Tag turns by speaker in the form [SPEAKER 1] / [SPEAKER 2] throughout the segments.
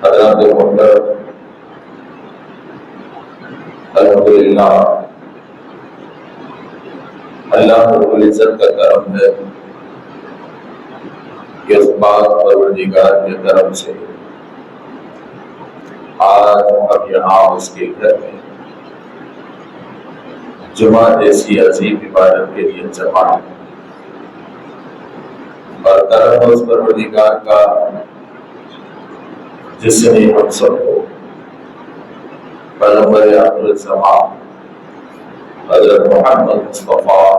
[SPEAKER 1] حضرات محترم، الحمدللہ اللہ رب العزت کا کرم ہے کہ اس پاک پروردگار کے کرم سے آج ہم یہاں اس کے گھر میں جمعہ جیسی عظیم عبادت کے لیے جمع ہیں، اور کرم اس پروردگار کا جس نے ہم سب کو پیغمبر آخر الزمان حضرت محمد مصطفیٰ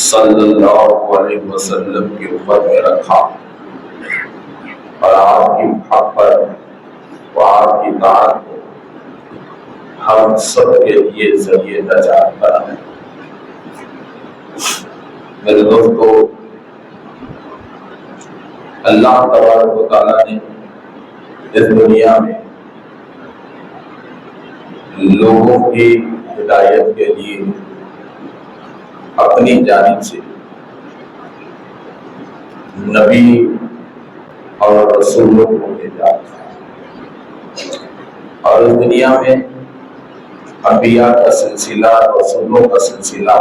[SPEAKER 1] صلی اللہ علیہ وسلم کی امت میں رکھا اور آپ کی محبت و آپ کی اطاعت کو ہم سب کے لیے ذریعے نجات بنائے۔ میرے دوستو، اللہ تبارک و تعالیٰ نے اس دنیا میں لوگوں کی ہدایت کے لیے اپنی جانب سے نبی اور رسولوں کو بھیجا، اور اس دنیا میں انبیاء کا سلسلہ، رسولوں کا سلسلہ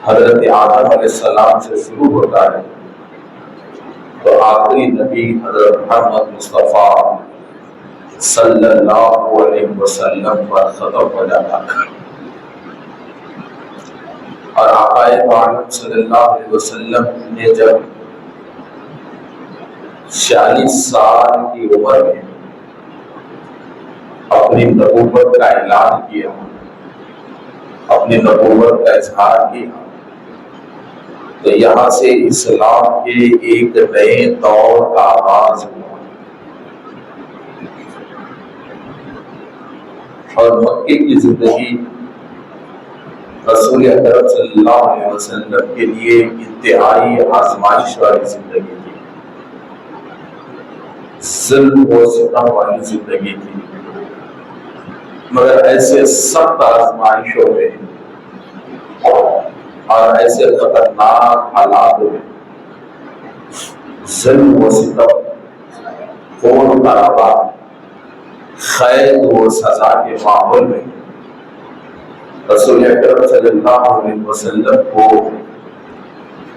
[SPEAKER 1] حضرت آدم علیہ السلام سے شروع ہوتا ہے تو آخری نبی حضرت محمد مصطفیٰ صلی اللہ علیہ وسلم پر ختم ہو جاتا ہے، اور آقا عالم صلی اللہ علیہ وسلم نے جب 40 سال کی عمر میں اپنی نبوت کا اعلان کیا، اپنی نبوت کا اظہار کیا، تو یہاں سے اسلام کے ایک نئے دور کا آغاز ہوا، اور مکے کی زندگی رسول اکرم صلی اللہ علیہ وسلم کے لیے انتہائی آزمائش والی زندگی تھی، ظلم و ستم والی زندگی تھی، مگر ایسے سخت آزمائشوں میں اور ایسے خطرناک حالات میں ظلم و ستم، خون خرابہ، قید و سزا کے ماحول میں رسول اکرم صلی اللہ علیہ وسلم کو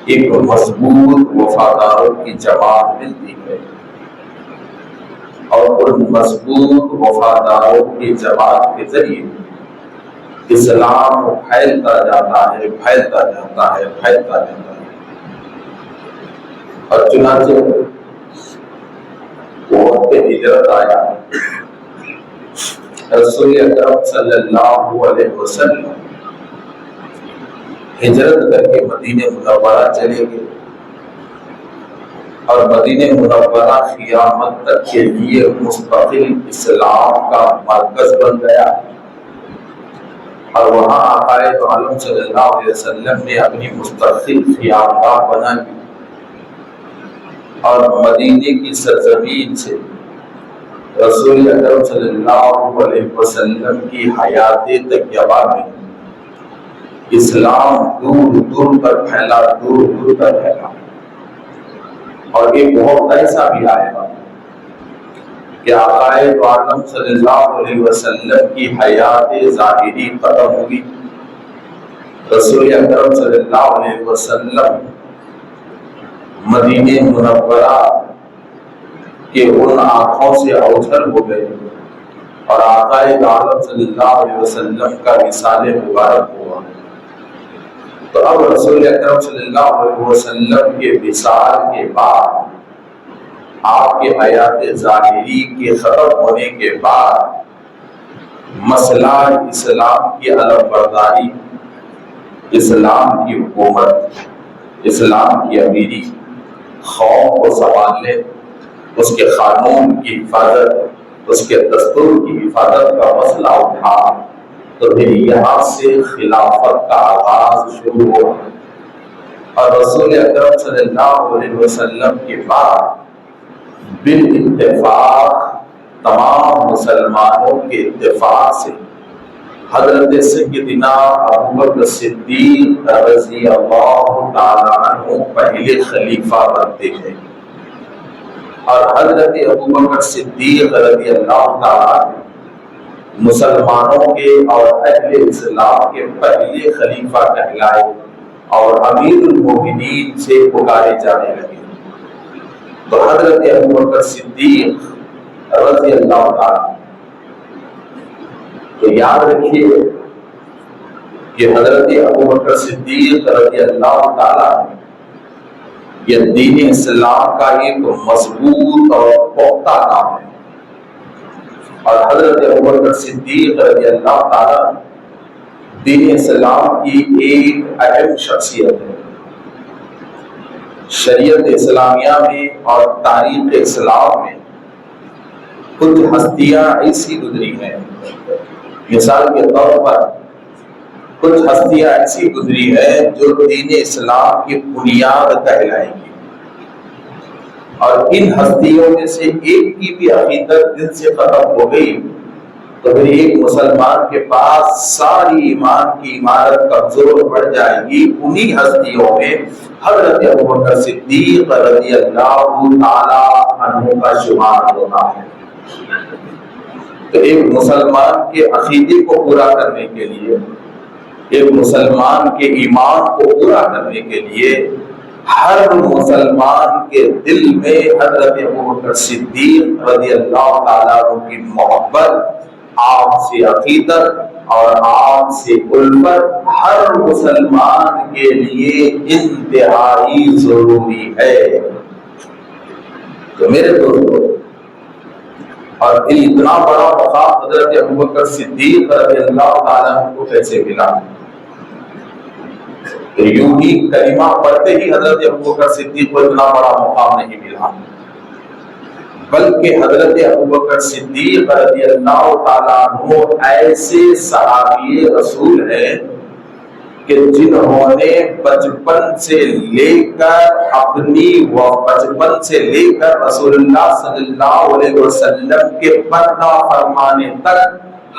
[SPEAKER 1] ایک مضبوط وفاداروں کی جماعت ملتی ہے، اور ان مضبوط وفاداروں کی جماعت کے ذریعے اسلام پھیلتا جاتا ہے، پھیلتا جاتا ہے، پھیلتا جاتا ہے، اور چنانچہ وہ وقت ہجرت آیا، رسول اکرم صلی اللہ علیہ وسلم ہجرت کر کے مدینہ منورہ چلے گئے، اور مدینہ منورہ قیامت تک کے لیے مستقل اسلام کا مرکز بن گیا، اور وہاں آقا عالم صلی اللہ علیہ وسلم نے اپنی مستقل قیامگاہ بنا دی، اور مدینے کی سرزمین سے رسول اکرم صلی اللہ علیہ وسلم کی حیات طیبہ میں اسلام دور دور تک پھیلا، دور دور تک پھیلا، اور ایک وقت ایسا بھی آیا کہ آقا عالم صلی اللہ علیہ وسلم کی حیات ظاہری ختم ہوگی، رسول اکرم صلی اللہ علیہ وسلم مدینہ منورہ کہ ان آنکھوں سے اوجھل ہو گئے، اور آقا عالم صلی اللہ علیہ وسلم کا وصال مبارک ہوا، تو اب رسول اکرم صلی اللہ علیہ وسلم کے وصال کے بعد، آپ کے حیات ظاہری کے ختم ہونے کے بعد، مسئلہ اسلام کی علم برداری، اسلام کی حکومت، اسلام کی امیری، قوم کو سنبھالنے، اس کے قانون کی حفاظت، اس کے دستور کی حفاظت کا مسئلہ اٹھا، تو پھر یہاں سے خلافت کا آغاز شروع ہوا، اور رسول اکرم صلی اللہ علیہ وسلم کے بعد بالاتفاق تمام مسلمانوں کے اتفاق سے حضرت سیدنا ابوبکر صدیق رضی اللہ تعالیٰ عنہ پہلے خلیفہ بنتے ہیں، اور حضرت ابوبکر صدیق رضی اللہ تعالیٰ مسلمانوں کے اور اہل اسلام کے پہلے خلیفہ کہلائے اور امیر المومنین سے پکارے جانے لگے۔ تو حضرت ابوبکر صدیق رضی اللہ تعالیٰ، تو یاد رکھیے کہ حضرت ابوبکر صدیق رضی اللہ تعالیٰ یہ دین اسلام کا ایک مضبوط اور پختہ نام ہے، اور حضرت ابوبکر صدیق رضی اللہ تعالیٰ دین اسلام کی ایک اہم شخصیت ہے۔ شریعت اسلامیہ میں اور تاریخ اسلام میں کچھ ہستیاں ایسی گزری ہیں، مثال کے طور پر کچھ ہستیاں ایسی گزری ہیں جو دین اسلام کی بنیاد کہلائیں گی، اور ان ہستیوں میں سے ایک کی بھی عقیدت دل سے ختم ہو گئی تو پھر ایک مسلمان کے پاس ساری ایمان کی عمارت کمزور پڑ جائے گی۔ انہی ہستیوں میں حضرت ابوبکر صدیق رضی اللہ تعالی عنہ کا شمار ہوتا ہے۔ تو ایک مسلمان کے عقیدے کو پورا کرنے کے لیے، ایک مسلمان کے ایمان کو پورا کرنے کے لیے ہر مسلمان کے دل میں حضرت ابوبکر صدیق رضی اللہ تعالیٰ عنہ کی محبت، آپ سے عقیدت اور آپ سے الفت ہر مسلمان کے لیے انتہائی ضروری ہے۔ تو میرے دوستو، اور اتنا بڑا مقام حضرت ابوبکر صدیق رضی اللہ تعالیٰ عنہ کو کیسے ملا؟ یوں ہی کلمہ پڑھتے ہی حضرت ابوبکر صدیق کو اتنا بڑا مقام نہیں ملا، بلکہ حضرت ابوبکر صدیق رضی اللہ تعالیٰ عنہ ایسے صحابی رسول ہیں کہ جنہوں نے بچپن سے لے کر رسول اللہ صلی اللہ علیہ وسلم کے پردہ فرمانے تک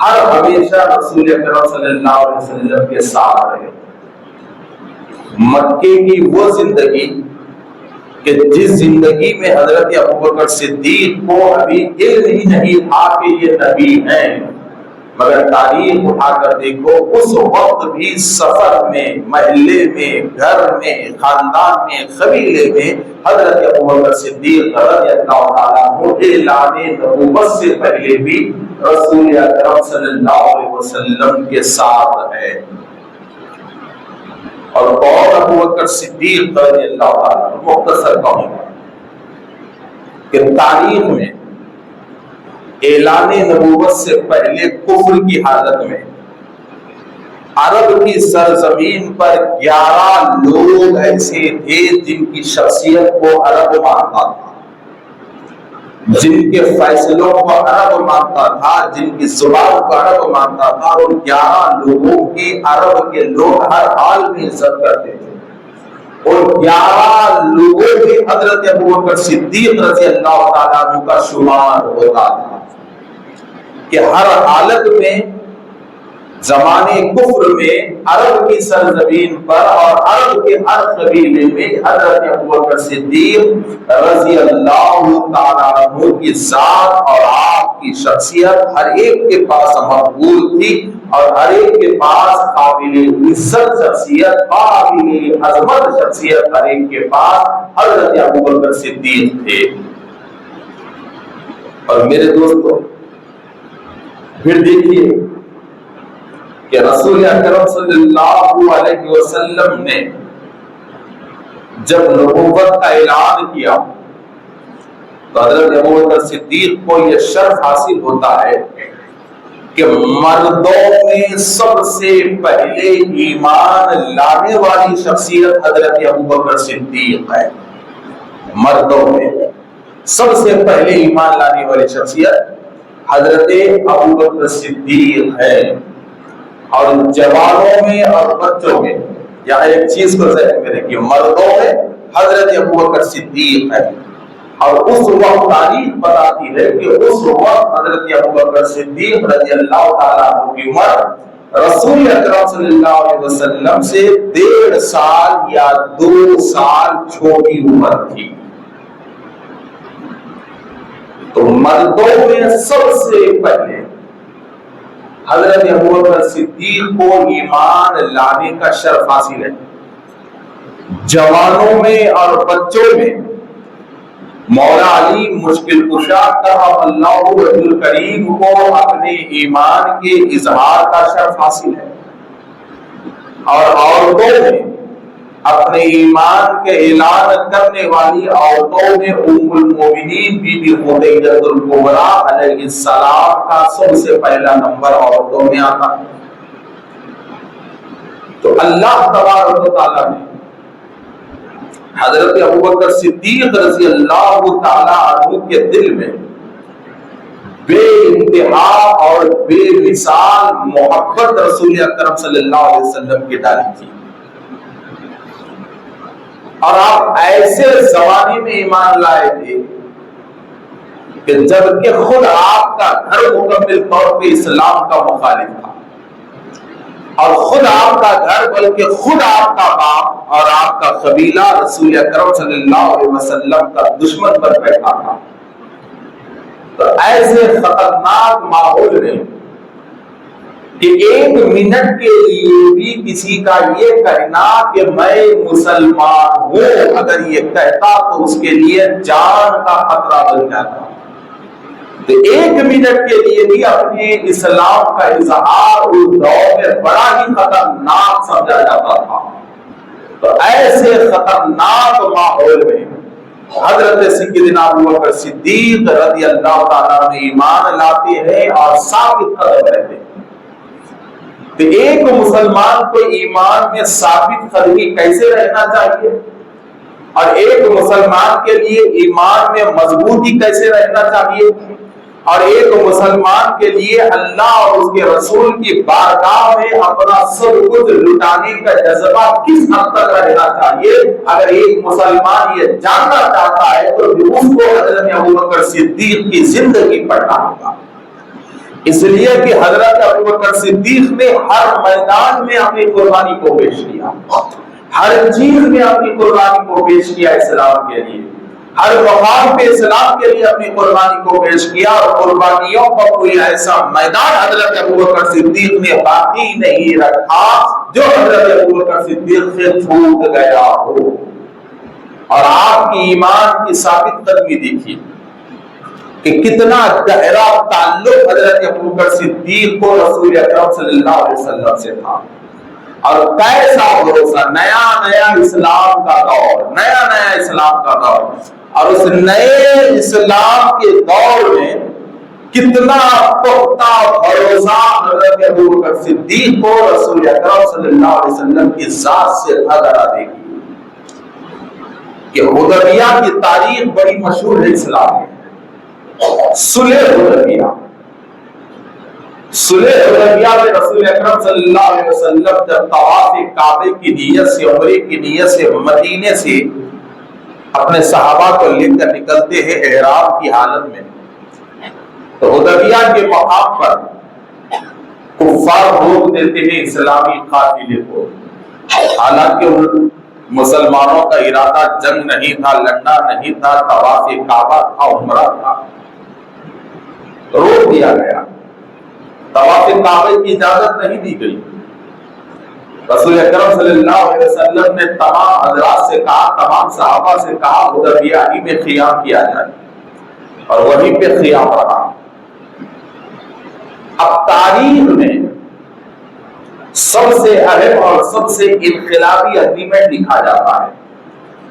[SPEAKER 1] ہمیشہ رسول اکرم صلی اللہ علیہ وسلم کے ساتھ رہے۔ مکے کی وہ زندگی کہ جس زندگی میں حضرت ابوبکر صدیق کو ابھی علم ہی نہیں تھا کہ یہ نبی ہیں، مگر تاریخ اٹھا کر دیکھو، اس وقت بھی سفر میں، محلے میں، گھر میں، خاندان میں، قبیلے میں حضرت ابوبکر صدیق رضی اللہ تعالیٰ عنہ اعلان نبوت سے پہلے بھی رسول اکرم صلی اللہ علیہ وسلم کے ساتھ ہے۔ اور کون ابوبکر صدیق رضی اللہ تعالیٰ عنہ؟ مختصر کہوں گا کہ تاریخ میں اعلان نبوت سے پہلے کفر کی حالت میں عرب کی سرزمین پر 11 لوگ ایسے تھے جن کی شخصیت کو عرب مانتا تھا، جن کے فیصلوں کو عرب مانتا تھا، جن کی زبان کو عرب مانتا تھا، اور 11 لوگوں کی عرب کے لوگ ہر حال میں عزت کرتے تھے، اور 11 لوگوں میں حضرت ابوبکر صدیق رضی اللہ تعالیٰ عنہ کا شمار ہوتا تھا کہ ہر حالت میں زمانے کفر میں عرب کی سرزمین پر اور عرب کے ہر قبیلے میں حضرت ابوبکر صدیق رضی اللہ تعالیٰ عنہ کی ذات اور آپ کی شخصیت ہر ایک کے پاس مقبول تھی، اور ہر ایک کے پاس قابل عزت شخصیت، قابل عظمت شخصیت ہر ایک کے پاس حضرت ابوبکر صدیق تھے۔ اور میرے دوستو، پھر دیکھیے کہ رسول اکرم صلی اللہ علیہ وسلم نے جب نبوت کا اعلان کیا تو حضرت ابوبکر صدیق کو یہ شرف حاصل ہوتا ہے کہ مردوں میں سب سے پہلے ایمان لانے والی شخصیت حضرت ابوبکر صدیق ہے۔ مردوں میں سب سے پہلے ایمان لانے والی شخصیت حضرت ابوبکر صدیق ہے، اور جوانوں میں اور بچوں میں، یہاں ایک چیز کو ذہن میں رکھیے، مردوں میں حضرت ابوبکر صدیق ہے، اور اس وقت تاریخ بتاتی ہے کہ اس وقت حضرت ابوبکر صدیق رضی اللہ تعالیٰ عنہ کی عمر رسول اکرم صلی اللہ علیہ وسلم سے 1.5 سال یا 2 سال چھوٹی عمر تھی۔ تو مردوں میں سب سے پہلے حضرت ابوبکر صدیق کو ایمان لانے کا شرف حاصل ہے۔ جوانوں میں اور بچوں میں مولا علی مشکل کشا کرم اللہ وجہ الکریم کو اپنے ایمان کے اظہار کا شرف حاصل ہے، اور عورتوں میں اپنے ایمان کے اعلان کرنے والی عورتوں میں ام المومنین بی بی خدیجہ الکبریٰ علیہ السلام کا سب سے پہلا نمبر عورتوں میں آتا ہے۔ تو اللہ تبارک و تعالیٰ نے حضرت ابوبکر صدیق رضی اللہ تعالیٰ عنہ کے دل میں بے انتہا اور بے مثال محبت رسول اکرم صلی اللہ علیہ وسلم کی ڈالی تھی، اور آپ ایسے زمانے میں ایمان لائے تھے کہ جب کہ خود آپ کا گھر مکمل طور پہ اسلام کا مخالف تھا، اور خود آپ کا گھر بلکہ خود آپ کا باپ اور آپ کا قبیلہ رسول اکرم صلی اللہ علیہ وسلم کا دشمن پر بیٹھا تھا۔ تو ایسے خطرناک ماحول میں کہ ایک منٹ کے لیے بھی کسی کا یہ کہنا کہ میں مسلمان ہوں اگر یہ کہتا تو اس کے لیے جان کا خطرہ بن جاتا، تو ایک منٹ کے لیے بھی اپنے اسلام کا اظہار اس دور میں بڑا ہی خطرناک سمجھا جاتا تھا۔ تو ایسے خطرناک ماحول میں حضرت سیدنا ابوبکر صدیق رضی اللہ تعالیٰ عنہ ایمان لاتے ہیں اور ثابت قدم رہتے ہیں۔ تو ایک مسلمان کو ایمان میں ثابت قدمی کیسے رہنا چاہیے، اور ایک مسلمان کے لیے ایمان میں مضبوطی کیسے رہنا چاہیے، اور ایک مسلمان کے لیے اللہ اور اس کے رسول کی بارگاہ میں اپنا سب کچھ لٹانے کا جذبہ کس حد تک رہنا چاہیے، اگر ایک مسلمان یہ جاننا چاہتا ہے تو اس کو حضرت ابوبکر صدیق کی زندگی پڑھنا ہوگا۔ اس لیے کہ حضرت ابوبکر صدیق نے ہر میدان میں اپنی قربانی کو پیش کیا، ہر چیز میں اپنی قربانی کو پیش کیا اسلام کے لیے، ہر مقام پہ اسلام کے لیے اپنی قربانی کو پیش کیا، اور قربانیوں کا کوئی ایسا میدان حضرت ابوبکر صدیق نے باقی نہیں رکھا جو حضرت ابوبکر صدیق سے چھوٹ گیا ہو۔ اور آپ کی ایمان کی ثابت قدمی دیکھیے کہ کتنا گہرا تعلق حضرت ابوبکر صدیق کو رسول اکرم صلی اللہ علیہ وسلم سے تھا، اور کیسا بھروسہ، نیا نیا اسلام کا دور، نیا نیا اسلام کا دور، اور اس نئے اسلام کے دور میں کتنا پختہ بھروسہ حضرت ابوبکر صدیق کو رسول اکرم صلی اللہ علیہ وسلم کی ذات سے تھا۔ ذرا دیکھیے کہ حدیبیہ کی تاریخ بڑی مشہور ہے اسلام میں۔ صلح حدیبیہ، صلح حدیبیہ میں رسول اکرم صلی اللہ علیہ وسلم جب طواف کعبے کی نیت سے، عمرے کی نیت سے مدینے سے اپنے صحابہ کو لے کر نکلتے ہیں احرام کی حالت میں، تو حدیبیہ کے مقام پر کفار روک دیتے ہیں اسلامی قافلے کو، حالانکہ مسلمانوں کا ارادہ جنگ نہیں تھا، لڑنا نہیں تھا، طواف کعبہ تھا، عمرہ تھا، روک دیا گیا، طواف کعبے کی اجازت نہیں دی گئی۔ رسول اکرم صلی اللہ علیہ وسلم نے تمام حضرات سے کہا، تمام صحابہ سے کہا حدیبیہ ہی میں قیام کیا جائے، اور وہیں پہ قیام رہا۔ اب تاریخ میں سب سے اہم اور سب سے انقلابی اگریمنٹ لکھا جاتا ہے۔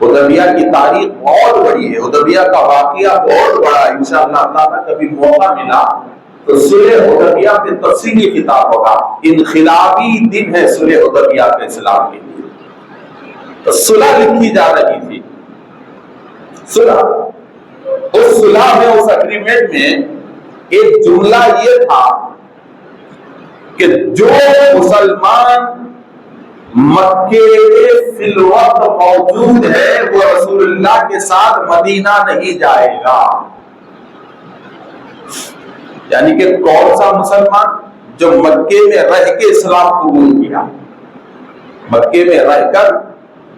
[SPEAKER 1] حدیبیہ کی تاریخ بہت بڑی ہے، حدیبیہ کا واقعہ بہت بڑا ہے، انشاءاللہ تعالیٰ کبھی موقع ملا تو صلح حدیبیہ پہ تفصیلی کتاب ہوگا۔ انقلابی دن ہے صلح حدیبیہ کے اسلام کے لیے۔ تو صلح لکھی جا رہی تھی، صلح، اس صلح میں، اس اگریمنٹ میں ایک جملہ یہ تھا کہ جو مسلمان مکے فی الوقت موجود ہے وہ رسول اللہ کے ساتھ مدینہ نہیں جائے گا۔ یعنی کہ کون سا مسلمان؟ جو مکے میں رہ کے اسلام قبول کیا، مکے میں رہ کر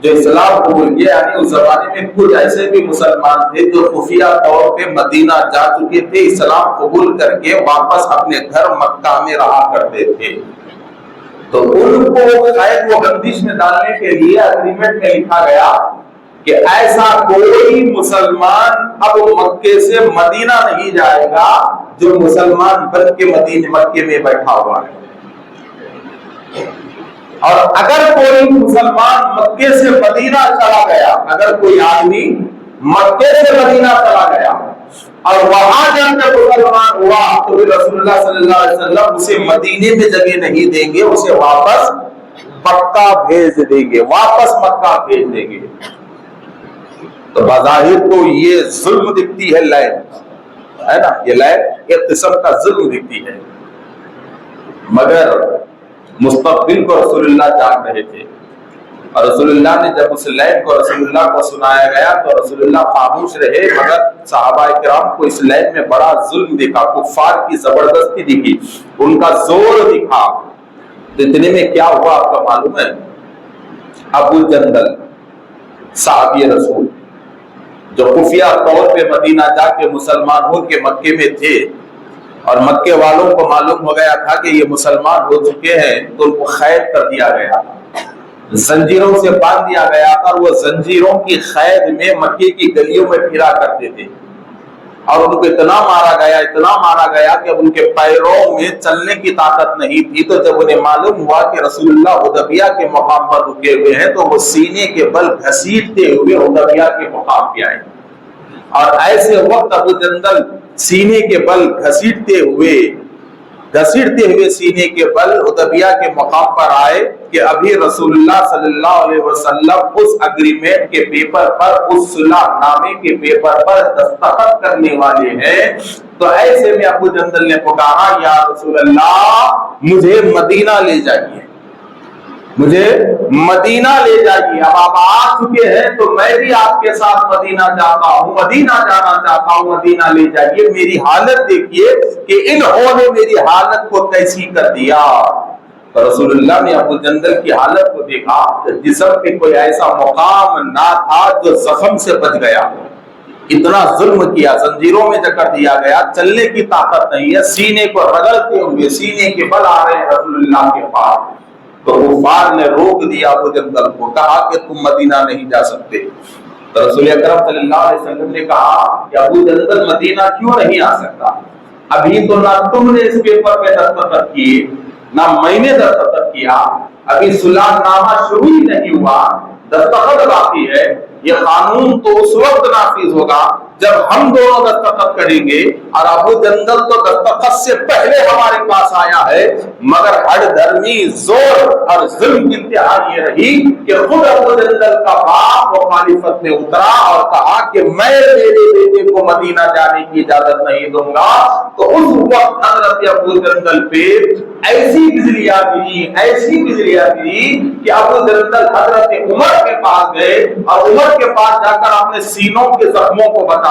[SPEAKER 1] جو اسلام قبول کیا، یعنی اس زمانے میں کچھ ایسے بھی مسلمان تھے جو خفیہ طور پہ مدینہ جا چکے تھے، اسلام قبول کر کے واپس اپنے گھر مکہ میں رہا کرتے تھے، تو ان کو قید و بندش میں ڈالنے کے لیے اگریمنٹ میں لکھا گیا کہ ایسا کوئی مسلمان اب مکے سے مدینہ نہیں جائے گا جو مسلمان بن کے مکے میں بیٹھا ہوا ہے، اور اگر کوئی مسلمان مکے سے مدینہ چلا گیا، اگر کوئی آدمی مکے سے مدینہ چلا گیا اور وہاں جا کر مسلمان ہوا تو پھر رسول اللہ صلی اللہ علیہ وسلم اسے مدینے میں جگہ نہیں دیں گے، اسے واپس مکہ بھیج دیں گے، واپس مکہ بھیج دیں گے۔ تو بظاہر تو یہ ظلم دکھتی ہے، لائن ہے نا، یہ لائن ایک قسم کا ظلم دکھتی ہے، مگر مستقبل کو رسول اللہ جان رہے تھے، اور رسول اللہ نے جب اس لائن کو رسول اللہ کو سنایا گیا تو رسول اللہ خاموش رہے، مگر صحابہ کرام کو اس لائن میں بڑا ظلم دکھا، کفار کی زبردستی دکھی، ان کا زور دکھا۔ اتنے میں کیا ہوا آپ کا معلوم ہے؟ ابو جندل صحابی رسول جو خفیہ طور پہ مدینہ جا کے مسلمان ہو کے مکے میں تھے، اور مکے والوں کو معلوم ہو گیا تھا کہ یہ مسلمان ہو چکے ہیں، تو ان کو قید کر دیا گیا، زنجیروں سے باندھ دیا گیا تھا، اور وہ زنجیروں کی قید میں مکے کی گلیوں میں پھرا کرتے تھے، اور ان کو اتنا مارا گیا کہ اب ان کے پیروں میں چلنے کی طاقت نہیں تھی۔ تو جب انہیں معلوم ہوا کہ رسول اللہ حدیبیہ کے مقام پر رکے ہوئے ہیں تو وہ سینے کے بل گھسیٹتے ہوئے حدیبیہ کے مقام پہ آئے، اور ایسے وقت ابو جندل سینے کے بل گھسیٹتے ہوئے سینے کے بل حدیبیہ کے مقام پر آئے کہ ابھی رسول اللہ صلی اللہ علیہ وسلم اس اگریمنٹ کے پیپر پر، اس صلح نامے کے پیپر پر دستخط کرنے والے ہیں۔ تو ایسے میں ابو جندل نے پکارا، یا رسول اللہ مجھے مدینہ لے جائیے، مجھے مدینہ لے جائیے، اب آپ آ چکے ہیں تو میں بھی آپ کے ساتھ مدینہ جاتا ہوں، مدینہ جانا چاہتا ہوں، مدینہ لے جائیے، میری حالت دیکھیے کہ انہوں نے میری حالت کو کیسی کر دیا۔ تو رسول اللہ نے ابو جندل کی حالت کو دیکھا، جسم پہ کوئی ایسا مقام نہ تھا جو زخم سے بچ گیا، اتنا ظلم کیا، زنجیروں میں جکڑ دیا گیا، چلنے کی طاقت نہیں ہے، سینے کو رگڑتے ہوئے سینے کے بل آ رہے ہیں رسول اللہ کے پاس۔ تو کفار نے روک دیا ابو جندل کو، کہا کہ تم مدینہ نہیں جا سکتے۔ تو رسول اکرم صلی اللہ علیہ وسلم نے کہا کہ ابو جندل مدینہ کیوں نہیں آ سکتا؟ ابھی تو نہ تم نے اس پیپر پہ دستخط کیے، نہ میں نے دستخط کیا، ابھی صلح نامہ شروع ہی نہیں ہوا، دستخط باقی ہے۔ یہ قانون تو اس وقت نافذ ہوگا جب ہم دونوں دستخط کریں گے، اور ابو جندل تو دستخط سے پہلے ہمارے پاس آیا ہے، مگر ہر دھرمی زور اور ظلم کی انتہا یہ رہی کہ خود ابو جندل کا باپ مخالفت میں اترا اور کہا کہ میں میرے بیٹے کو مدینہ جانے کی اجازت نہیں دوں گا۔ تو اس وقت حضرت ابو جندل پہ ایسی بجلیاں گری کہ ابو جندل حضرت عمر کے پاس گئے، اور عمر کے پاس جا کر اپنے سینوں کے زخموں کو بتایا،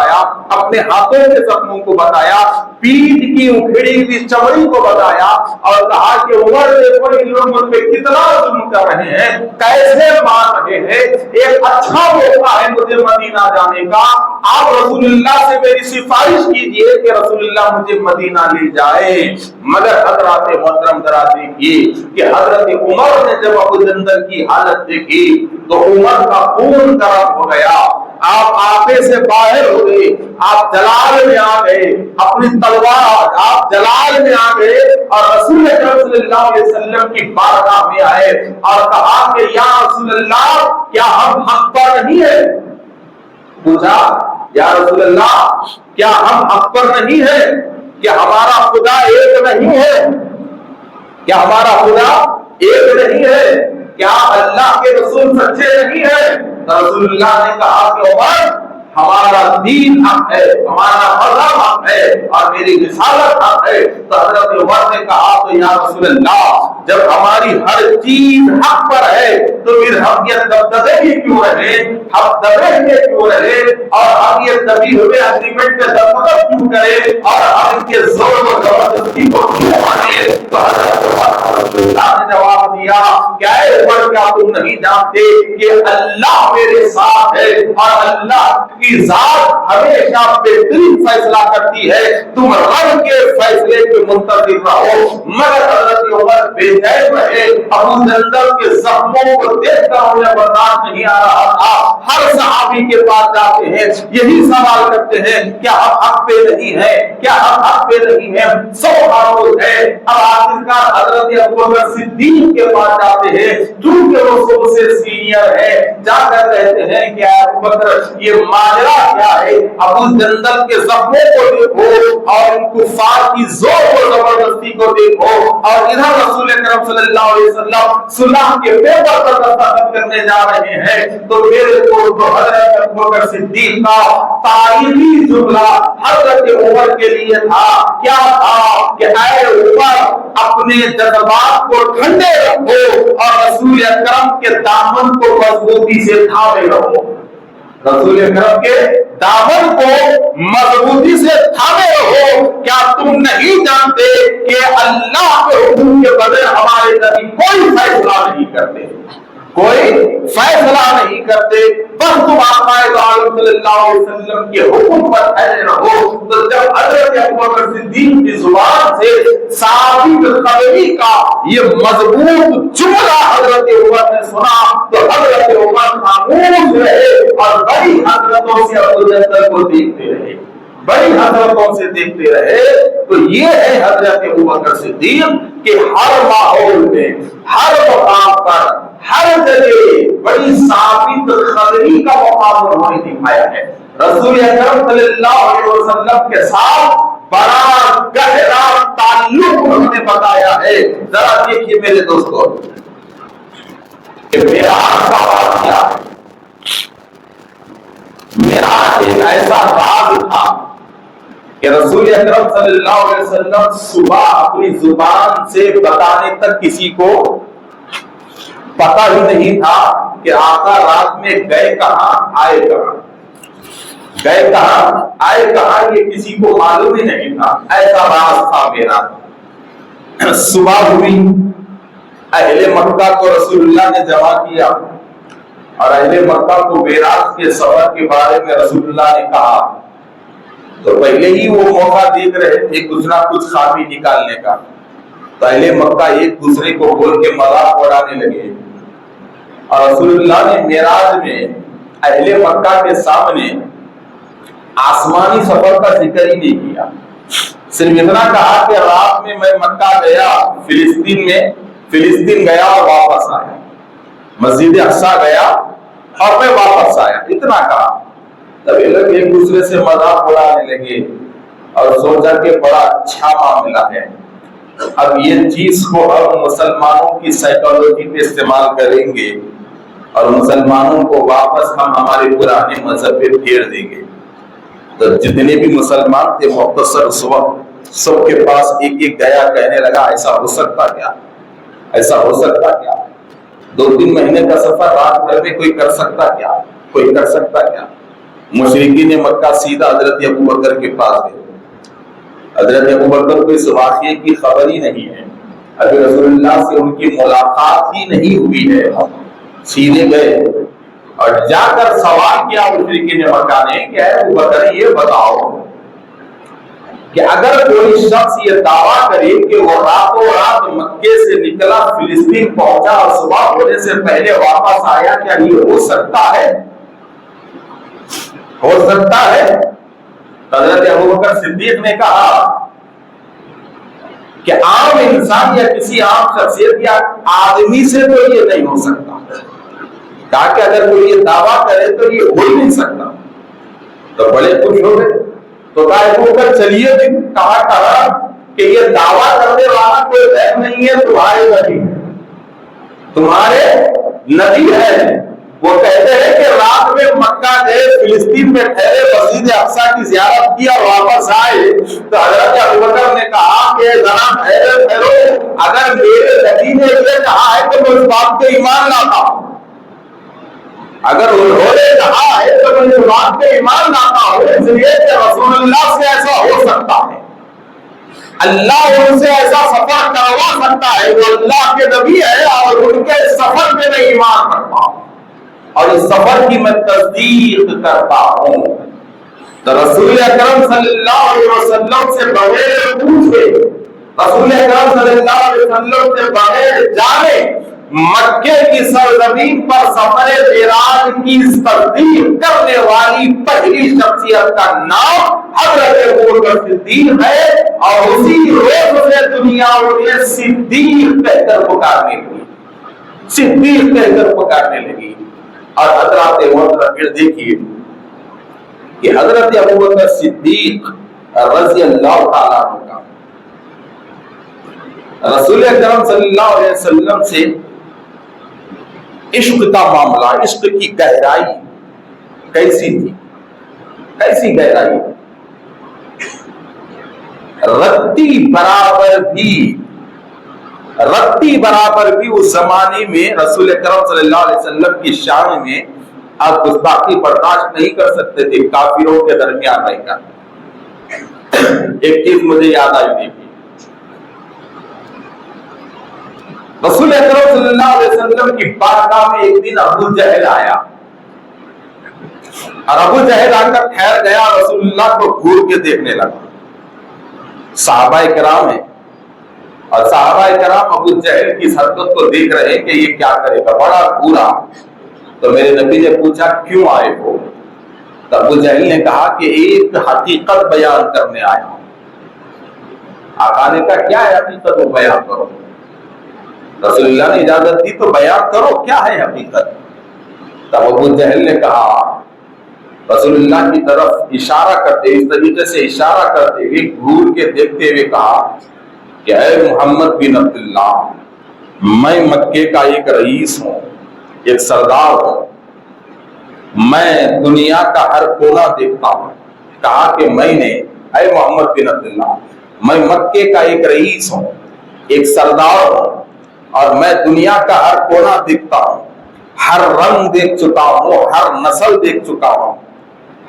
[SPEAKER 1] اپنے ہاتھوں کے زخموں کو بتایا، پیٹھ کی اکھڑی ہوئی چمڑی کو بتایا، اور کہا کہ عمر دیکھو ان لوگ ان پہ کتنا ظلم کر رہے ہیں، کیسے مار رہے ہیں، ایک اچھا موقع ہے مجھے مدینہ جانے کا، آپ رسول اللہ سے میری سفارش کیجئے کہ رسول اللہ مجھے مدینہ لے جائے۔ مگر حضرات محترم ذرا دیکھیے کہ حضرت عمر نے جب ابو جندل کی حالت دیکھی تو عمر کا خون گرم ہو گیا، آپ آپے سے باہر ہو گئے، آپ جلال میں آ گئے، اپنی تلوار آپ جلال میں آ گئے، اور رسول اکرم صلی اللہ علیہ وسلم کی بارگاہ میں آئے اور کہا کہ یا رسول اللہ کیا ہم حق پر نہیں ہیں؟ پوچھا یا رسول اللہ کیا ہم حق پر نہیں ہیں؟ کہ ہمارا خدا ایک نہیں ہے؟ کیا ہمارا خدا ایک نہیں ہے؟ کیا اللہ کے رسول سچے نہیں ہے؟ رسول اللہ نے کہا کہ عمر ہمارا دین حق ہے، ہمارا مذہب حق ہے، اور میری رسالت حق ہے۔ تو حضرت عمر نے کہا تو یا رسول اللہ جب ہماری ہر چیز حق پر ہے تو پھر ہم یہ دبدبے ہی کیوں رہے، ہم دبے ہوئے کیوں رہے، اور ہم یہ دبی ہوئے اگریمنٹ پہ دستخط کیوں کرے، اور ہم ان کے زور و زبردستی کو کیوں مانے؟ تو حضرت عمر نے جواب دیا کہ اے بڑھ کیا تم نہیں جانتے کہ اللہ میرے ساتھ ہے اور اللہ کی ذات ہمیشہ بہترین فیصلہ کرتی ہے، تم رب کے فیصلے کے منتظر رہو۔ مگر حضرت عمر بے چین رہے، ابو جندل کے زخموں کو دیکھ کر انہیں برداشت نہیں آ رہا تھا۔ ہر صحابی کے پاس جاتے ہیں، یہی سوال کرتے ہیں، کیا ہم حق پہ نہیں ہیں؟ کیا ہم حق پہ نہیں ہیں؟ سو خاموش ہے۔ اب آخرکار حضرت ابوبکر صدیق کے پاس جاتے ہیں، کیونکہ وہ سب سے سینئر ہے، جا کر کہتے ہیں کہ ابوبکر یہ ماجرا کیا ہے؟ ابو جندل کے زخموں کو دیکھو اور ان کفار کی زور و زبردستی کو دیکھو، اور ادھر رسول اکرم صلی اللہ علیہ وسلم صلح کے پیپر پر دستخط کرنے جا رہے ہیں، تو میرے کو حضرت ابوبکر صدیق کا تاریخی جملہ حضرت عمر کے لیے تھا، کیا تھا کہ اے عمر اپنے جذبات کو ٹھنڈے رکھو اور رسول اکرم کے دامن کو مضبوطی سے تھامے رہو۔ رسول اکرم کے دامن کو مضبوطی سے تھامے رہو۔ کیا تم نہیں جانتے کہ اللہ کے حکم کے بغیر ہمارے نبی کوئی فیصلہ نہیں کرتے، کوئی فیصلہ نہیں کرتے، بس تم آقا عالم صلی اللہ علیہ وسلم کے حکم پر ٹھہرے رہو۔ تو جب حضرت ابوبکر صدیق کی زبان سے ثابت قدمی کا یہ مضبوط جملہ حضرت عمر نے سنا تو حضرت عمر خاموش رہے اور بڑی حضرتوں سے ابو جندل کو دیکھتے رہے، بڑی حضرتوں سے دیکھتے رہے۔ تو یہ ہے حضرت ابوبکر صدیق کہ ہر ماحول میں، ہر مقام پر، ہر جگہ بڑی ثابت قدمی کا مقام انہوں نے دکھایا ہے۔ رسول اکرم صلی اللہ علیہ وسلم کے ساتھ بڑا گہرا تعلق انہوں نے بتایا ہے۔ ذرا دیکھیے میرے دوستو کہ معراج کا واقعہ، معراج ایک ایسا راز تھا کہ رسول اکرم صلی اللہ علیہ وسلم صبح اپنی زبان سے بتانے تک کسی کو پتہ ہی نہیں تھا کہ آقا رات میں گئے کہاں آئے کہاں، گئے کہاں آئے کہاں، یہ کسی کو معلوم ہی نہیں تھا، ایسا راز تھا میرا۔ صبح ہوئی، اہل مکہ کو رسول اللہ نے جمع کیا اور اہل مکہ کو معراج کے سفر کے بارے میں رسول اللہ نے کہا، تو پہلے ہی وہ موقع دیکھ رہے تھے کچھ نہ کچھ خامی نکالنے کا، تو اہل مکہ ایک دوسرے کو بول کے مذاق اڑانے لگے، اور رسول اللہ نے معراج میں اہل مکہ کے سامنے آسمانی سفر کا ذکر ہی نہیں کیا، صرف اتنا کہا کہ رات میں میں مکہ گیا، فلسطین گیا اور واپس آیا، مسجد اقصی گیا اور میں واپس آیا، اتنا کہا۔ تب یہ لوگ ایک دوسرے سے مذاق اڑانے لگے اور سوچا کہ بڑا اچھا معاملہ ہے، اب یہ چیز کو ہم مسلمانوں کی سائیکالوجی پہ استعمال کریں گے اور مسلمانوں کو واپس ہم ہمارے پرانے مذہب پہ پھیر دیں گے۔ تو جتنے بھی مسلمان تھے مختصر اس وقت سب کے پاس ایک ایک گیا، کہنے لگا ایسا ہو سکتا کیا، ایسا ہو سکتا کیا، 2-3 مہینے کا سفر رات بھر میں کوئی کر سکتا کیا، کوئی کر سکتا کیا۔ مشرکین مکہ سیدھا حضرت ابوبکر کے پاس گئے، حضرت ابوبکر کو اس واقعے کی خبر ہی نہیں ہے، ابھی رسول اللہ سے ان کی ملاقات ہی نہیں ہوئی ہے، سیدھے گئے اور جا کر سوال کیا مشرکین مکہ نے کہ اے ابوبکر یہ بتاؤ کہ اگر کوئی شخص یہ دعویٰ کرے کہ وہ راتوں رات مکے سے نکلا، فلسطین پہنچا اور صبح ہونے سے پہلے واپس آیا، کیا یہ ہو سکتا ہے؟ ہو سکتا ہے؟ حضرت ابوبکر صدیق نے کہا کہ عام انسان یا کسی عام شخصیت یا آدمی سے تو یہ نہیں ہو سکتا، کہا کہ اگر کوئی یہ دعویٰ کرے تو یہ ہو ہی نہیں سکتا۔ تو بڑے خوش ہو گئے، تو کہا ابوبکر چلیے، کہا کہ یہ دعویٰ کرنے والا کوئی غیر نہیں ہے، تمہارے نبی ہے، تمہارے نبی ہے۔ وہ کہتے ہیں کہ رات میں مکہ گئے، فلسطین میں ٹھہرے، مسجد اقصی کی زیارت کی اور واپس آئے، تو حضرت ابوبکر نے کہا کہ ذرا ٹھہرو، اگر میرے نبی نے یہ کہا ہے تو میں اس بات پہ ایمان لاتا ہوں، اگر انہوں نے کہا ہے تو میں اس بات پہ ایمان لاتا ہوں، اس لیے کہ رسول اللہ سے ایسا ہو سکتا ہے، اللہ ان سے ایسا سفر کروا سکتا میں وہ اللہ کے نبی ہے اور ان کے سفر میں میں ایمان رکھتا ہوں اور اس سفر کی میں تصدیق کرتا ہوں. تو رسول اکرم صلی اللہ علیہ وسلم سے بغیر پوچھے، رسول اکرم صلی اللہ علیہ وسلم سے بغیر جانے مکے کی سرزمین پر سفر معراج کی تصدیق کرنے والی پہلی شخصیت کا نام حضرت ابوبکر صدیق ہے اور اسی روز سے دنیا انہیں صدیق کہہ کر پکارنے لگی، صدیق کہہ کر پکارنے لگی. اور حضرات محترم پھر دیکھیے کہ حضرت ابوبکر صدیق رضی اللہ تعالیٰ عنہ کا رسول اکرم صلی اللہ علیہ وسلم سے عشق کا معاملہ، عشق کی گہرائی کیسی تھی، کیسی گہرائی، رتی برابر بھی اس زمانے میں رسول اکرم صلی اللہ علیہ وسلم کی شان میں آپ گستاخی برداشت نہیں کر سکتے تھے کافروں کے درمیان رہ کر. ایک چیز مجھے یاد آئی تھی، رسول اکرم صلی اللہ علیہ وسلم کی بارگاہ میں ایک دن ابو جہل آیا اور ابو جہل آ کر ٹھہر گیا، رسول اللہ کو گھور کے دیکھنے لگا. صحابہ کرام ہیں اور صحابہ کرام ابو جہل کی حرکت کو دیکھ رہے ہیں کہ یہ کیا کرے گا، بڑا گھورا. تو میرے نبی نے پوچھا کیوں آئے ہو؟ تو ابو جہل نے کہا کہ ایک حقیقت بیان کرنے آیا ہوں. آقا نے کہا کیا ہے حقیقت، وہ بیان کرو. رسول اللہ نے اجازت دی تو بیان کرو کیا ہے حقیقت. تب ابو جہل نے کہا، رسول اللہ کی طرف اشارہ کرتے، اس طریقے سے اشارہ کرتے ہوئے گھور کے دیکھتے ہوئے کہا کہ اے محمد بن عبداللہ، میں مکے کا ایک رئیس ہوں، ایک سردار ہوں، میں دنیا کا ہر کونا دیکھتا ہوں. کہا کہ میں نے، اے محمد بن عبداللہ، میں مکے کا ایک رئیس ہوں، ایک سردار ہوں اور میں دنیا کا ہر کونا دیکھتا ہوں، ہر رنگ دیکھ چکا ہوں، ہر نسل دیکھ چکا ہوں،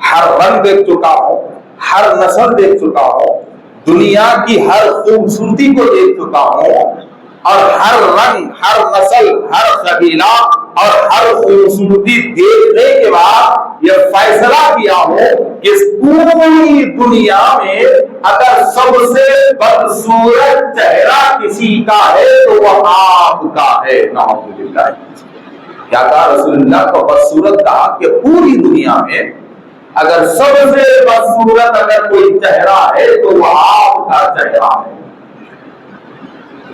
[SPEAKER 1] ہر رنگ دیکھ چکا ہوں، ہر نسل دیکھ چکا ہوں، دنیا کی ہر خوبصورتی کو دیکھ چکا ہوں اور ہر رنگ، ہر نسل، ہر قبیلہ اور ہر خوبصورتی دیکھنے کے بعد یہ فیصلہ کیا ہوں کہ اس پوری دنیا میں اگر سب سے بدصورت چہرہ کسی کا ہے تو وہ آپ کا ہے. نعوذ باللہ. کیا کہا رسول اللہ کو بدصورت؟ کہا کہ پوری دنیا میں اگر سب سے بدصورت اگر کوئی چہرہ ہے تو وہ آپ کا چہرہ ہے.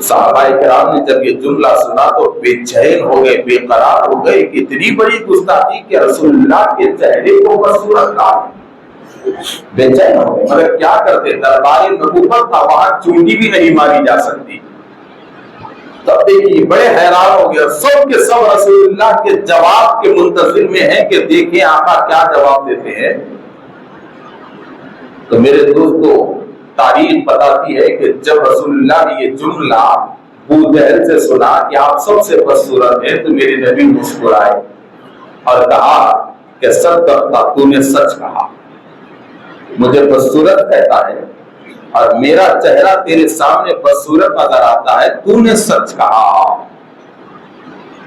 [SPEAKER 1] صحابہ کرام نے جب یہ جملہ سنا تو بے چین ہو گئے، بے قرار ہو گئے کہ اتنی بڑی گستاخی کہ رسول اللہ کے چہرے کو بدصورت کہا. بے چین ہو گئے، مگر کیا کرتے، دربار نبوت تھا، وہاں چونٹی بھی نہیں ماری جا سکتی. تب دیکھیے بڑے حیران ہو گئے، سب کے سب رسول اللہ کے جواب کے منتظر میں ہیں کہ دیکھیں آقا کیا جواب دیتے ہیں. تو میرے دوستو، تاریخ بتاتی ہے کہ جب رسول اللہ نے یہ جملہ ابو جہل سے سنا کہ آپ سب سے بدصورت ہیں، تو میرے نبی مسکرائے اور کہا کہ صدقت، تو نے سچ کہا، مجھے بدصورت کہتا ہے اور میرا چہرہ تیرے سامنے بدصورت نظر آتا ہے، تو نے سچ کہا.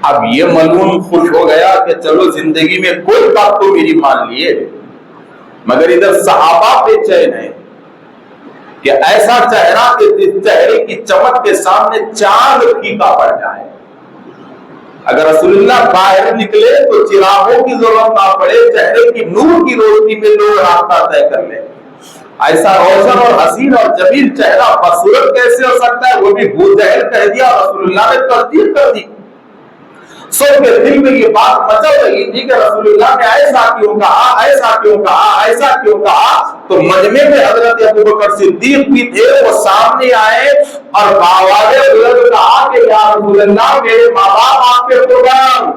[SPEAKER 1] اب یہ ملعون خوش ہو گیا کہ چلو زندگی میں کوئی بات تو میری مان لیے، مگر ادھر صحابہ بے چین ہیں کہ ایسا چہرہ کہ جس چہرے کی چمک کے سامنے چاند پھیکا پڑ جائے. اگر رسول اللہ باہر نکلے تو چراغوں کی ضرورت نہ پڑے، چہرے کی نور کی روشنی میں لوگ راستہ طے کر لیں. ایسا روشن اور حسین اور جمیل چہرہ بدصورت کیسے ہو سکتا ہے؟ وہ بھی ابو جہل کہہ دیا، رسول اللہ نے تصدیق کر دی. سب کے دل میں یہ بات مچل رہی تھی کہ رسول اللہ نے ایسا کیوں کہا، ایسا کیوں کہا، ایسا کیوں کہا. تو مجمع میں حضرت ابوبکر صدیق بھی تھے، وہ سامنے آئے اور باواز بلند کہا کہ یا رسول اللہ، میرے ماں باپ آپ کے قربان،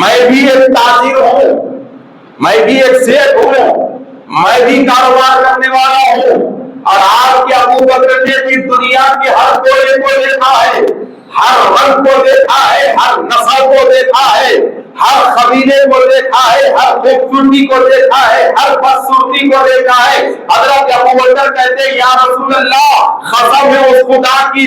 [SPEAKER 1] میں بھی ایک تاجر ہوں، میں بھی ایک سیٹ ہوں، میں بھی کاروبار کرنے والا ہوں اور آپ کے ابوبکر نے بھی دنیا کے ہر کونے کو دیکھا ہے، ہر رنگ کو دیکھا ہے، ہر نسل کو دیکھا ہے، ہر قبیلے کو دیکھا ہے، ہر خوبصورتی کو دیکھا ہے، ہر بدصورتی کو دیکھا ہے. حضرت ابوبکر کہتے ہیں یا رسول اللہ، قسم ہے اس خدا کی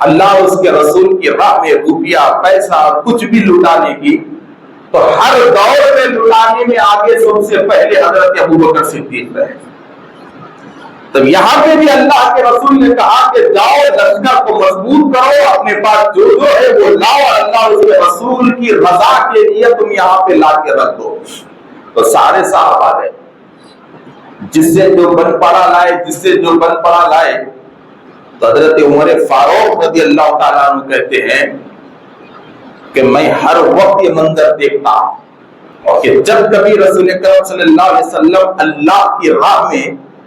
[SPEAKER 1] اللہ اور اس کے رسول کی راہ میں روپیہ پیسہ کچھ بھی لٹانے کی، تو ہر دور میں لٹانے میں آگے سب سے پہلے حضرت ابوبکر صدیق رہے۔ تو یہاں پہ بھی اللہ کے رسول نے کہا کہ جاؤ لشکر کو مضبوط کرو، اپنے پاس جو ہے وہ لاؤ، اللہ اس کے رسول کی رضا کے لیے تم یہاں پہ لا کے رکھ دو۔ تو سارے صحابہ گئے، جس سے جو بن پڑا لائے، جس سے جو بن پڑا لائے۔ تو حضرت عمر فاروق رضی اللہ تعالیٰ عنہ کہتے ہیں کہ میں ہر وقت یہ منظر دیکھتا اور کہ جب کبھی رسول کریم صلی اللہ علیہ وسلم اللہ کی راہ میں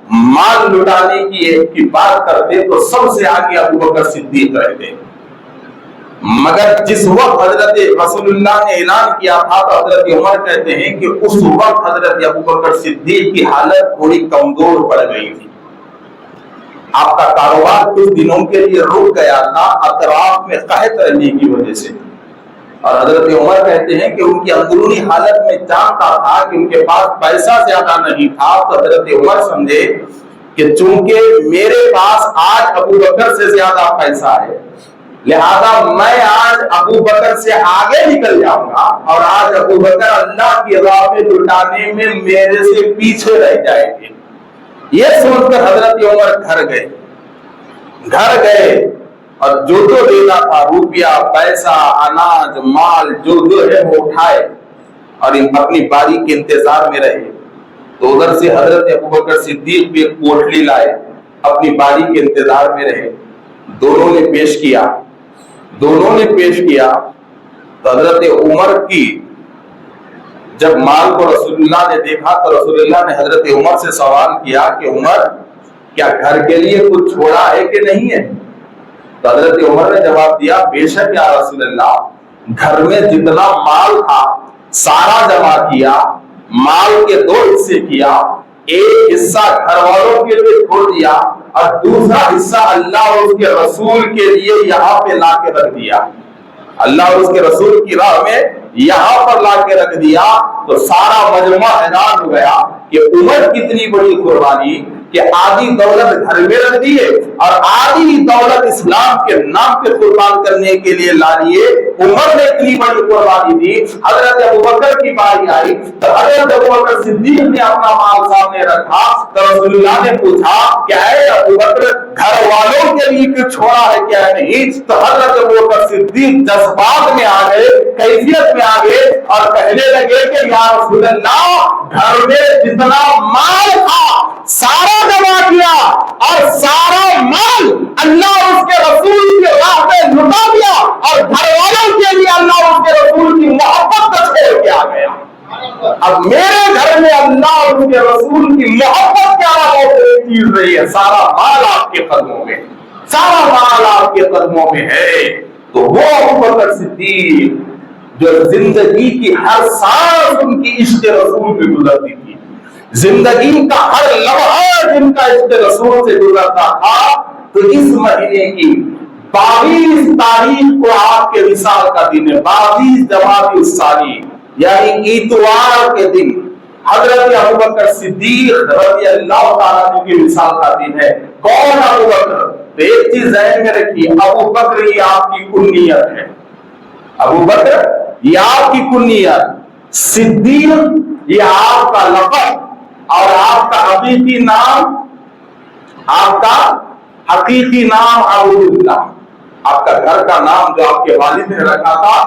[SPEAKER 1] مال لٹانے کی بات کرتے تو سب سے آگے ابوبکر صدیق رہتے، مگر جس وقت حضرت رسول اللہ نے اعلان کیا تھا تو حضرت عمر کہتے ہیں کہ اس وقت حضرت ابوبکر صدیق کی حالت تھوڑی کمزور پڑ گئی تھی، آپ کا کاروبار کچھ دنوں کے لیے رک گیا تھا اطراف میں قحط رہنے کی وجہ سے، اور حضرت عمر کہتے ہیں کہ ان کی اندرونی حالت میں جانتا تھا کہ ان کے پاس پیسہ زیادہ نہیں تھا، تو حضرت عمر سمجھے کہ چونکہ میرے پاس آج ابوبکر سے زیادہ پیسہ ہے، لہذا میں آج ابوبکر سے آگے نکل جاؤں گا اور آج ابوبکر اللہ کی راہ میں لٹانے میں میرے سے پیچھے رہ جائیں گے۔ یہ سوچ کر حضرت عمر گھر گئے اور جو دینا تھا روپیہ پیسہ اناج مال جو ہے وہ اٹھائے اور اپنی باری کے انتظار میں رہے۔ تو ادھر سے حضرت ابوبکر صدیق بھی کوٹلی لائے، اپنی باری کے انتظار میں رہے، دونوں نے پیش کیا تو حضرت عمر کی جب مال کو رسول اللہ نے دیکھا تو رسول اللہ نے حضرت عمر سے سوال کیا کہ عمر کیا گھر کے لیے کچھ چھوڑا ہے کہ نہیں ہے؟ تو حضرت عمر نے جواب دیا بے شک یا رسول اللہ، گھر میں جتنا مال تھا سارا جمع کیا، مال کے 2 حصے کیا، ایک حصہ گھر والوں کے لیے چھوڑ دیا اور دوسرا حصہ اللہ اور اس کے رسول کے لیے یہاں پہ لا کے رکھ دیا، اللہ اور اس کے رسول کی راہ میں یہاں پر لا کے رکھ دیا۔ تو سارا مجمع حیران ہو گیا کہ عمر کتنی بڑی قربانی کہ آدھی دولت گھر میں رکھ دیے اور آدھی دولت اسلام کے نام پہ قربان کرنے کے لیے لا لیے۔ عمر نے اتنی بڑی قربانی دی، حضرت ابوبکر کی باری آئی تو حضرت ابوبکر صدیق نے اپنا مال سامنے رکھا تو رسول اللہ نے پوچھا کہ اے ابوبکر گھر والوں کے لیے کچھ چھوڑا ہے کیا نہیں؟ تو حضرت ابوبکر صدیق جذبات میں آ گئے، کیفیت میں آ گئے اور کہنے لگے کہ یا رسول اللہ گھر میں جتنا مال تھا سارا جمع کیا اور سارا مال اللہ اور اس کے رسول کی راہ میں لٹا دیا اور گھر والوں کے لیے اللہ اور اس کے رسول کی محبت کا چھوڑ کے آ گیا۔ اب میرے گھر میں اللہ اور اس کے رسول کی محبت کیا چیز رہی ہے، سارا مال آپ کے قدموں میں، سارا مال آپ کے قدموں میں ہے۔ تو وہ ابوبکر صدیق جو زندگی کی ہر سانس ان کی عشق رسول میں گزرتی تھی، زندگی کا ہر لمحہ جن کا عشق رسول سے گزرتا تھا، تو اس مہینے کی 22 تاریخ کو آپ کے وصال کا دن ہے، 22 جمادی الثانی یعنی اتوار کے دن حضرت ابوبکر صدیق رضی اللہ تعالیٰ عنہ کی وصال کا دن ہے۔ کون ابوبکر؟ تو ایک چیز ذہن میں رکھیے، ابوبکر یہ آپ کی کنیت ہے، ابوبکر یہ آپ کی کنیت، صدیق یہ آپ کا لقب اور آپ کا حقیقی نام، آپ کا حقیقی نام عبداللہ، آپ کا گھر کا نام جو آپ کے والد نے رکھا تھا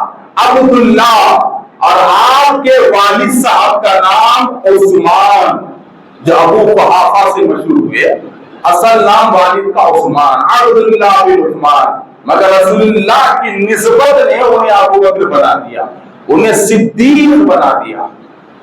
[SPEAKER 1] عبداللہ، اور آپ کے والد صاحب کا نام عثمان جو ابو قحافہ سے مشہور ہوئے، اصل نام والد کا عثمان، عبداللہ بن عثمان، مگر رسول اللہ کی نسبت نے انہیں ابو بکر بنا دیا، انہیں صدیق بنا دیا،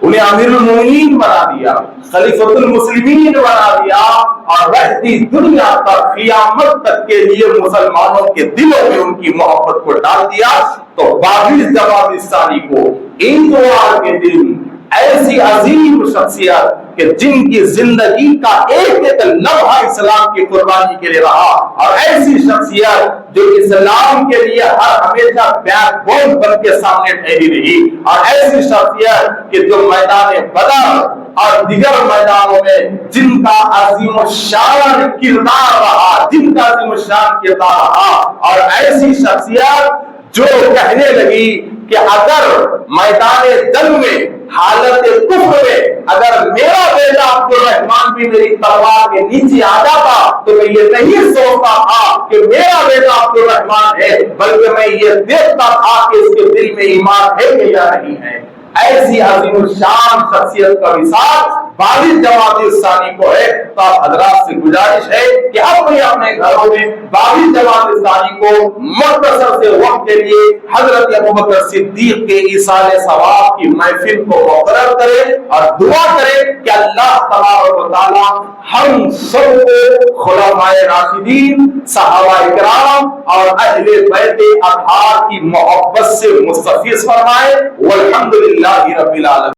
[SPEAKER 1] انہیں امیر المومنین بنا دیا، خلیفۃ المسلمین بنا دیا، اور رہتی دنیا تک قیامت تک کے لیے مسلمانوں کے دلوں میں ان کی محبت کو ڈال دیا۔ تو 22 جمادی الثانی کو اتوار کے دن ایسی عظیم شخصیت کہ جن کی زندگی کا ایک ایک لمحہ اسلام کی قربانی کے لیے رہا، اور ایسی شخصیت جو اسلام کے لیے ہر ہمیشہ بیک بون بن کے سامنے ٹھہری رہی، اور ایسی شخصیت کہ جو میدان بدر اور دیگر میدانوں میں جن کا عظیم الشان کردار رہا، جن کا عظیم الشان کردار رہا، اور ایسی شخصیت جو کہنے لگی کہ اگر میدان جنگ میں حالت کفر میں اگر میرا بیٹا عبد الرحمان بھی میری تلوار کے نیچے آ جاتا تو میں یہ نہیں سوچتا تھا کہ میرا بیٹا عبد الرحمان ہے، بلکہ میں یہ دیکھتا تھا کہ اس کے دل میں ایمان ہے کہ یا نہیں ہے۔ ایسی عظیم الشان شخصیت کا مثال باوی جماعت ثانی کو ہے۔ تو آپ حضرات سے گزارش ہے کہ اپنے اپنے گھروں میں باوی جماعت ثانی کو مختصر سے وقت کے لیے حضرت ابوبکر صدیق کے ایصال ثواب کی محفل کو مقرر کریں اور دعا کریں کہ اللہ تبارک و تعالی ہم سب کو خلفائے راشدین، صحابہ کرام اور اہل بیت اطہار کی محبت سے مستفیض فرمائے۔ والحمدللہ رب العالمین۔